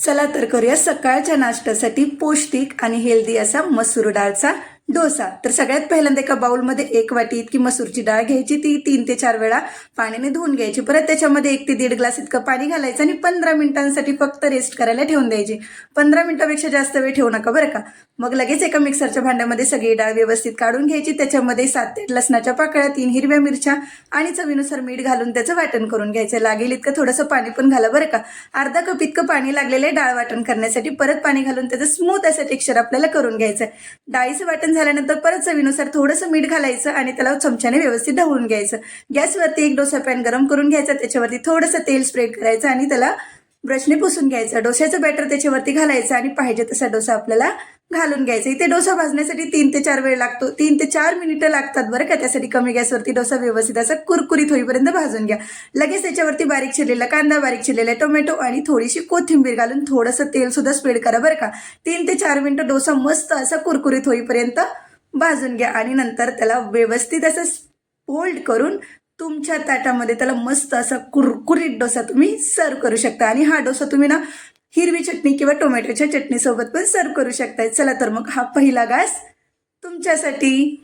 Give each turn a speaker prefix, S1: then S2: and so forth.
S1: चला तर करूया सकाळच्या नाश्त्यासाठी पौष्टिक आणि हेल्दी असा मसूर डाळचा डोसा। तर सगळ्यात पहिल्यांदा एका बाउलमध्ये 1 वाटी इतकी मसूरची डाळ घ्यायची, ती 3 ते 4 वेळा पाण्याने धुवून घ्यायची। परत त्याच्यामध्ये 1 ते 1.5 ग्लास इतकं पाणी घालायचं आणि 15 मिनिटांसाठी फक्त रेस्ट करायला ठेवून द्यायची। 15 मिनिटापेक्षा जास्त वेळ ठेवू नका बरं का। मग लगेच एका मिक्सरच्या भांड्यामध्ये सगळी डाळ व्यवस्थित काढून घ्यायची। त्याच्यामध्ये 7 ते 8 लसणाच्या पाकळ्या, 3 हिरव्या मिरच्या आणि चवीनुसार मीठ घालून त्याचं वाटण करून घ्यायचं। लागेल इतकं थोडंसं पाणी पण घाला बरं का। अर्धा कप इतकं पाणी लागलेलं आहे डाळ वाटण करण्यासाठी। परत पाणी घालून त्याचं स्मूथ असं टेक्स्चर आपल्याला करून घ्यायचं। डाळीचं वाटण झाल्यानंतर परत चवीनुसार थोडंसं मीठ घालायचं आणि त्याला चमच्याने व्यवस्थित ढवळून घ्यायचं। गॅसवरती एक डोसा पॅन गरम करून घ्यायचा, त्याच्यावरती थोडंसं तेल स्प्रेड करायचं आणि त्याला ब्रशने पुसून घ्यायचं। डोश्याचं बॅटर त्याच्यावरती घालायचं आणि पाहिजे तसा डोसा आपल्याला घालून घ्यायचा। इथे डोसा भाजण्यासाठी 3 ते 4 वेळ लागतो, 3 ते 4 मिनिटं लागतात बरं का। त्यासाठी कमी गॅसवरती डोसा व्यवस्थित असा कुरकुरीत होईपर्यंत भाजून घ्या। लगेच त्याच्यावरती बारीक चिरलेला कांदा, बारीक चिरलेला टोमॅटो आणि थोडीशी कोथिंबीर घालून थोडंसं तेल सुद्धा स्प्रेड करा बरं का। 3 ते 4 मिनिटं डोसा मस्त असा कुरकुरीत होईपर्यंत भाजून घ्या आणि नंतर त्याला व्यवस्थित असं फोल्ड करून तुमच्या ताटामध्ये त्याला मस्त असा कुरकुरीत डोसा तुम्ही सर्व करू शकता। आणि हा डोसा तुम्ही ना हिरवी चटणी किंवा टोमॅटोच्या चटणी सोबत पण सर्व करू शकताय। चला तर मग हा पहिला घास तुमच्यासाठी।